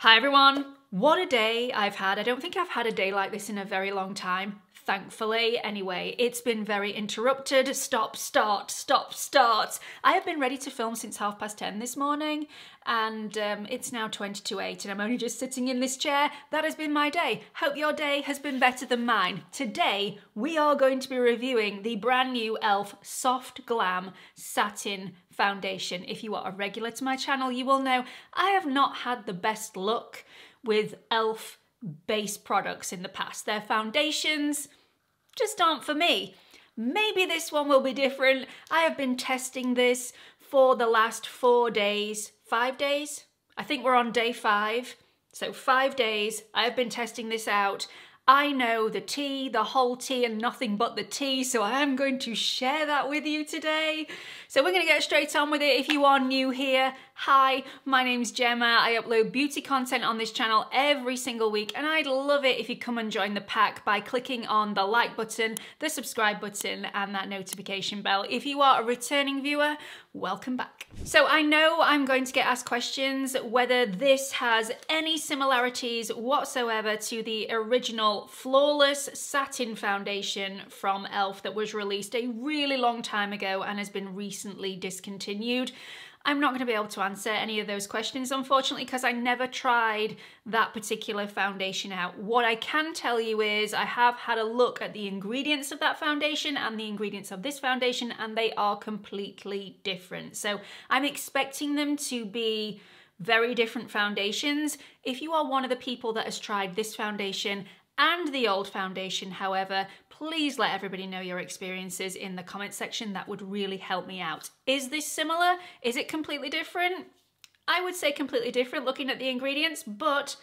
Hi everyone, what a day I've had. I don't think I've had a day like this in a very long time, thankfully. Anyway, it's been very interrupted. Stop, start, stop, start. I have been ready to film since 10:30 this morning and it's now 8:22 and I'm only just sitting in this chair. That has been my day. Hope your day has been better than mine. Today, we are going to be reviewing the brand new e.l.f. Soft Glam Satin foundation. If you are a regular to my channel, you will know I have not had the best luck with e.l.f. base products in the past. Their foundations just aren't for me. Maybe this one will be different. I have been testing this for the last 4 days, 5 days? I think we're on day 5. So 5 days, I have been testing this out. I know the tea, the whole tea and nothing but the tea, so I am going to share that with you today. So we're going to get straight on with it. If you are new here, hi, my name's Gemma. I upload beauty content on this channel every single week and I'd love it if you come and join the pack by clicking on the like button, the subscribe button and that notification bell. If you are a returning viewer, welcome back. So I know I'm going to get asked questions whether this has any similarities whatsoever to the original Flawless Satin foundation from e.l.f. that was released a really long time ago and has been recently discontinued. I'm not going to be able to answer any of those questions, unfortunately, because I never tried that particular foundation out. What I can tell you is I have had a look at the ingredients of that foundation and the ingredients of this foundation, and they are completely different. So I'm expecting them to be very different foundations. If you are one of the people that has tried this foundation and the old foundation, however, please let everybody know your experiences in the comment section. That would really help me out. Is this similar? Is it completely different? I would say completely different looking at the ingredients, but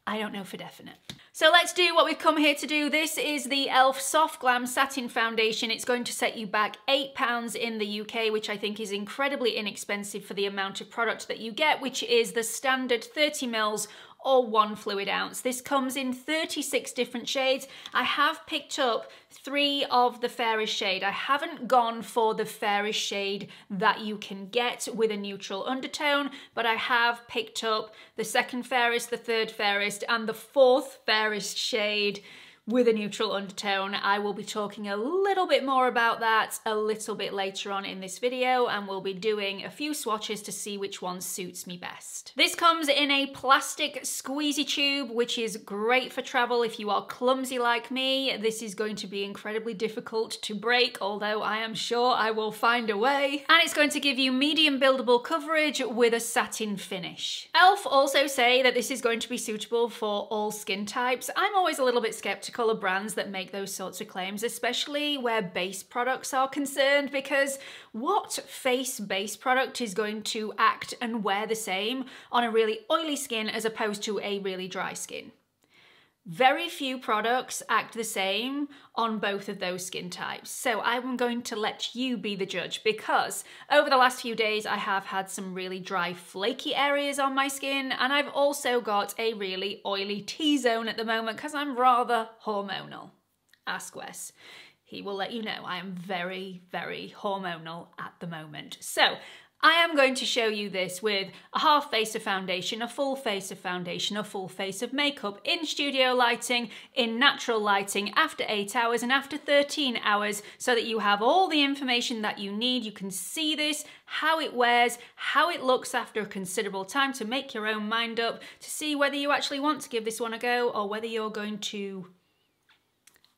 I don't know for definite. So let's do what we've come here to do. This is the e.l.f. Soft Glam Satin Foundation. It's going to set you back £8 in the UK, which I think is incredibly inexpensive for the amount of product that you get, which is the standard 30 mils or 1 fluid ounce. This comes in 36 different shades. I have picked up 3 of the fairest shade. I haven't gone for the fairest shade that you can get with a neutral undertone, but I have picked up the second fairest, the third fairest, and the 4th fairest shade with a neutral undertone. I will be talking a little bit more about that a little bit later on in this video, and we'll be doing a few swatches to see which one suits me best. This comes in a plastic squeezy tube, which is great for travel. If you are clumsy like me, this is going to be incredibly difficult to break, although I am sure I will find a way. And it's going to give you medium buildable coverage with a satin finish. e.l.f. also say that this is going to be suitable for all skin types. I'm always a little bit skeptical of brands that make those sorts of claims, especially where base products are concerned, because what face base product is going to act and wear the same on a really oily skin as opposed to a really dry skin? Very few products act the same on both of those skin types. So I'm going to let you be the judge, because over the last few days I have had some really dry, flaky areas on my skin, and I've also got a really oily T-zone at the moment because I'm rather hormonal. Ask Wes. He will let you know I am very, very hormonal at the moment. So I am going to show you this with a half face of foundation, a full face of foundation, a full face of makeup, in studio lighting, in natural lighting, after 8 hours and after 13 hours, so that you have all the information that you need. You can see this, how it wears, how it looks after a considerable time, to make your own mind up, to see whether you actually want to give this one a go or whether you're going to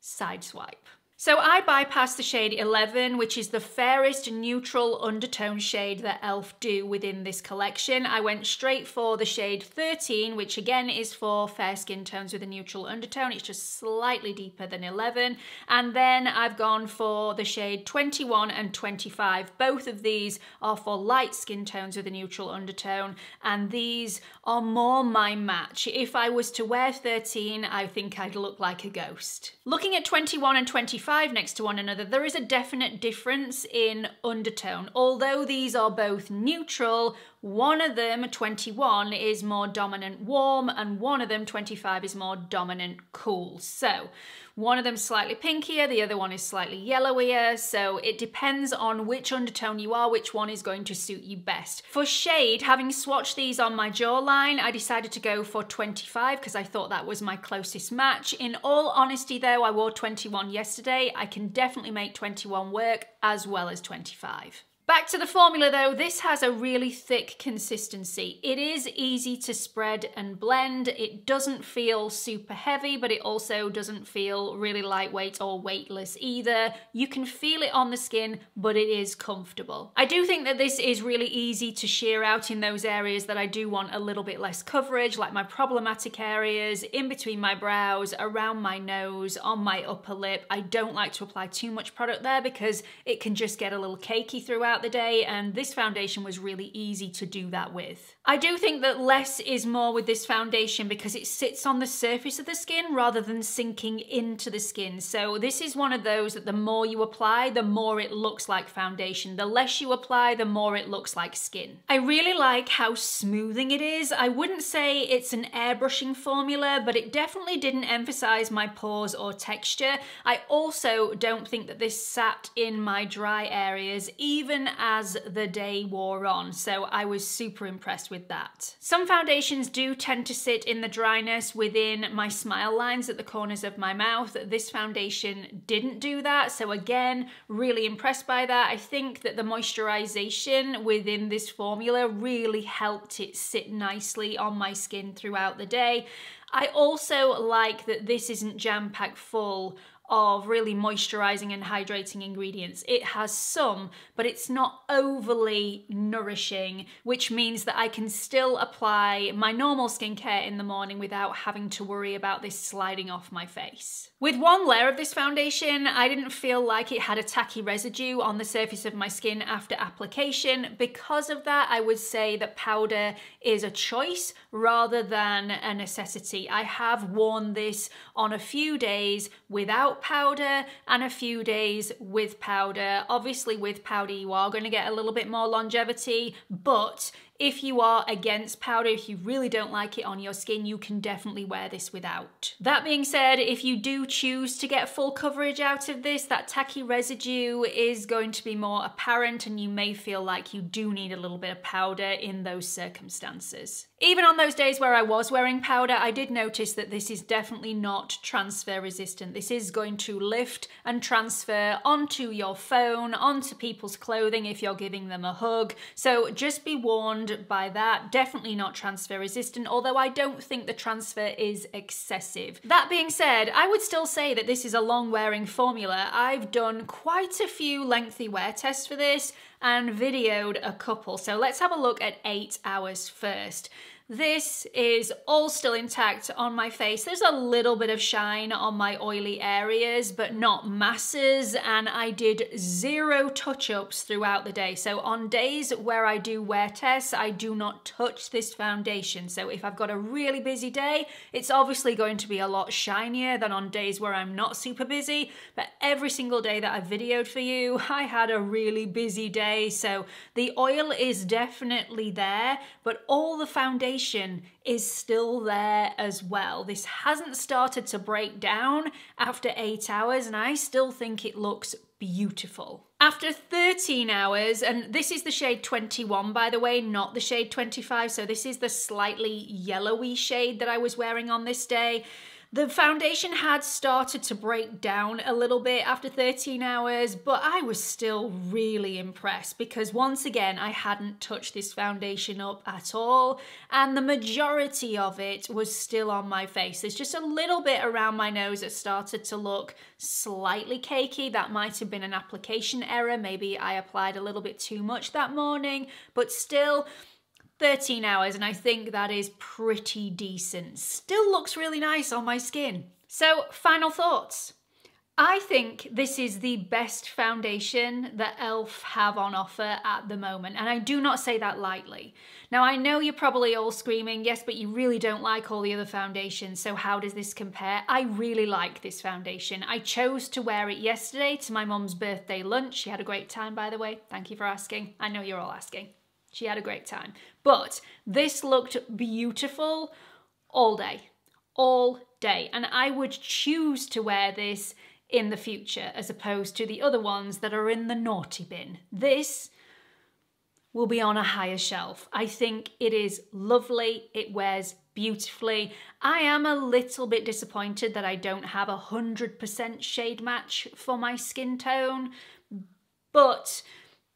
sideswipe. So I bypassed the shade 11, which is the fairest neutral undertone shade that e.l.f. do within this collection. I went straight for the shade 13, which again is for fair skin tones with a neutral undertone. It's just slightly deeper than 11. And then I've gone for the shade 21 and 25. Both of these are for light skin tones with a neutral undertone, and these are more my match. If I was to wear 13, I think I'd look like a ghost. Looking at 21 and 25 next to one another, there is a definite difference in undertone. Although these are both neutral, One of them, 21, is more dominant warm, and one of them, 25, is more dominant cool. So one of them's slightly pinkier, the other one is slightly yellowier, so it depends on which undertone you are, which one is going to suit you best. For shade, having swatched these on my jawline, I decided to go for 25 because I thought that was my closest match. In all honesty though, I wore 21 yesterday. I can definitely make 21 work as well as 25. Back to the formula though, this has a really thick consistency. It is easy to spread and blend. It doesn't feel super heavy, but it also doesn't feel really lightweight or weightless either. You can feel it on the skin, but it is comfortable. I do think that this is really easy to sheer out in those areas that I do want a little bit less coverage, like my problematic areas, in between my brows, around my nose, on my upper lip. I don't like to apply too much product there because it can just get a little cakey throughout the day, and this foundation was really easy to do that with. I do think that less is more with this foundation because it sits on the surface of the skin rather than sinking into the skin. So this is one of those that the more you apply, the more it looks like foundation. The less you apply, the more it looks like skin. I really like how smoothing it is. I wouldn't say it's an airbrushing formula, but it definitely didn't emphasize my pores or texture. I also don't think that this sat in my dry areas, even as the day wore on, so I was super impressed with that. Some foundations do tend to sit in the dryness within my smile lines at the corners of my mouth. This foundation didn't do that, so again, really impressed by that. I think that the moisturization within this formula really helped it sit nicely on my skin throughout the day. I also like that this isn't jam-packed full of really moisturizing and hydrating ingredients. It has some, but it's not overly nourishing, which means that I can still apply my normal skincare in the morning without having to worry about this sliding off my face. With one layer of this foundation, I didn't feel like it had a tacky residue on the surface of my skin after application. Because of that, I would say that powder is a choice rather than a necessity. I have worn this on a few days without powder and a few days with powder. Obviously with powder you are going to get a little bit more longevity, but if you are against powder, if you really don't like it on your skin, you can definitely wear this without. That being said, if you do choose to get full coverage out of this, that tacky residue is going to be more apparent and you may feel like you do need a little bit of powder in those circumstances. Even on those days where I was wearing powder, I did notice that this is definitely not transfer resistant. This is going to lift and transfer onto your phone, onto people's clothing if you're giving them a hug. So just be warned by that. Definitely not transfer resistant, although I don't think the transfer is excessive. That being said, I would still say that this is a long wearing formula. I've done quite a few lengthy wear tests for this and videoed a couple. So let's have a look at 8 hours first. This is all still intact on my face. There's a little bit of shine on my oily areas, but not masses, and I did 0 touch-ups throughout the day. So on days where I do wear tests, I do not touch this foundation. So if I've got a really busy day, it's obviously going to be a lot shinier than on days where I'm not super busy, but every single day that I've videoed for you, I had a really busy day. So the oil is definitely there, but all the foundation is still there as well. This hasn't started to break down after 8 hours and I still think it looks beautiful. After 13 hours, and this is the shade 21 by the way, not the shade 25, so this is the slightly yellowy shade that I was wearing on this day. The foundation had started to break down a little bit after 13 hours, but I was still really impressed because once again, I hadn't touched this foundation up at all, and the majority of it was still on my face. There's just a little bit around my nose that started to look slightly cakey. That might have been an application error. Maybe I applied a little bit too much that morning, but still, 13 hours, and I think that is pretty decent. Still looks really nice on my skin. So, final thoughts. I think this is the best foundation that e.l.f. have on offer at the moment, and I do not say that lightly. Now, I know you're probably all screaming, yes, but you really don't like all the other foundations, so how does this compare? I really like this foundation. I chose to wear it yesterday to my mum's birthday lunch. She had a great time, by the way. Thank you for asking. I know you're all asking. She had a great time. But this looked beautiful all day. All day. And I would choose to wear this in the future as opposed to the other ones that are in the naughty bin. This will be on a higher shelf. I think it is lovely. It wears beautifully. I am a little bit disappointed that I don't have 100% shade match for my skin tone, but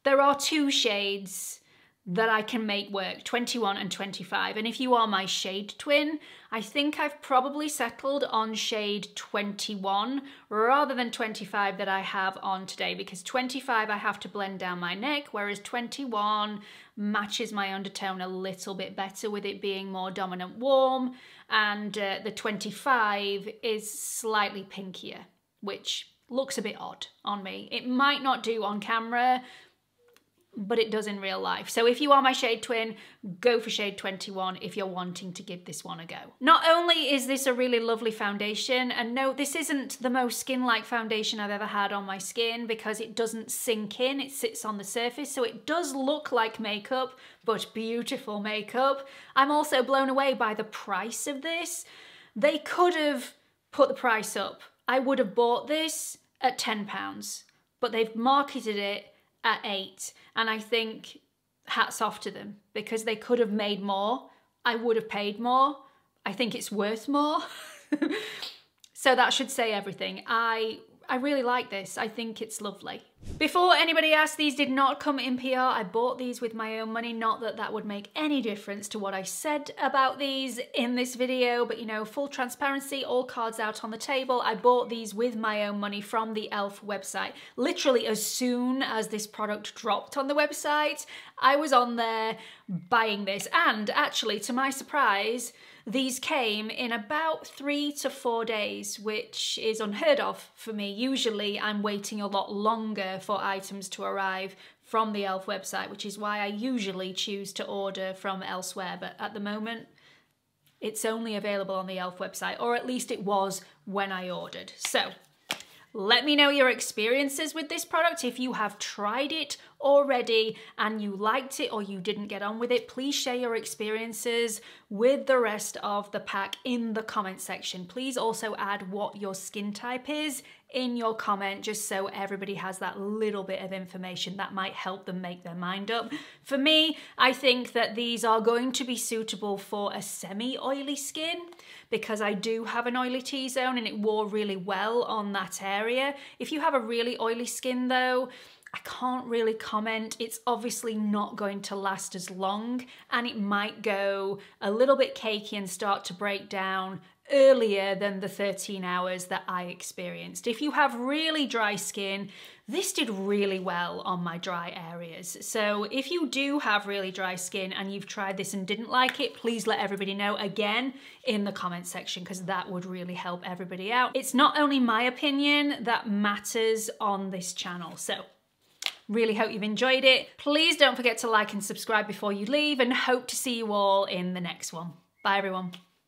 there are 2 shades that I can make work, 21 and 25. And if you are my shade twin, I think I've probably settled on shade 21 rather than 25 that I have on today, because 25 I have to blend down my neck, whereas 21 matches my undertone a little bit better with it being more dominant warm, and the 25 is slightly pinkier, which looks a bit odd on me. It might not do on camera, but it does in real life. So if you are my shade twin, go for shade 21 if you're wanting to give this one a go. Not only is this a really lovely foundation, and no, this isn't the most skin-like foundation I've ever had on my skin because it doesn't sink in, it sits on the surface, so it does look like makeup, but beautiful makeup. I'm also blown away by the price of this. They could have put the price up. I would have bought this at £10, but they've marketed it at £8, and I think hats off to them because they could have made more. I would have paid more. I think it's worth more. So that should say everything. I really like this. I think it's lovely. Before anybody asks, these did not come in PR. I bought these with my own money. Not that that would make any difference to what I said about these in this video, but you know, full transparency, all cards out on the table. I bought these with my own money from the E.l.f. website. Literally as soon as this product dropped on the website, I was on there buying this. And actually, to my surprise, these came in about 3 to 4 days, which is unheard of for me. Usually I'm waiting a lot longer for items to arrive from the E.l.f. website, which is why I usually choose to order from elsewhere. But at the moment, it's only available on the E.l.f. website, or at least it was when I ordered. So let me know your experiences with this product. If you have tried it already and you liked it or you didn't get on with it, please share your experiences with the rest of the pack in the comment section. Please also add what your skin type is in your comment, just so everybody has that little bit of information that might help them make their mind up. For me, I think that these are going to be suitable for a semi-oily skin because I do have an oily T-zone and it wore really well on that area. If you have a really oily skin though, I can't really comment. It's obviously not going to last as long and it might go a little bit cakey and start to break down earlier than the 13 hours that I experienced. If you have really dry skin, this did really well on my dry areas. So if you do have really dry skin and you've tried this and didn't like it, please let everybody know again in the comment section because that would really help everybody out. It's not only my opinion that matters on this channel. So really hope you've enjoyed it. Please don't forget to like and subscribe before you leave, and hope to see you all in the next one. Bye everyone.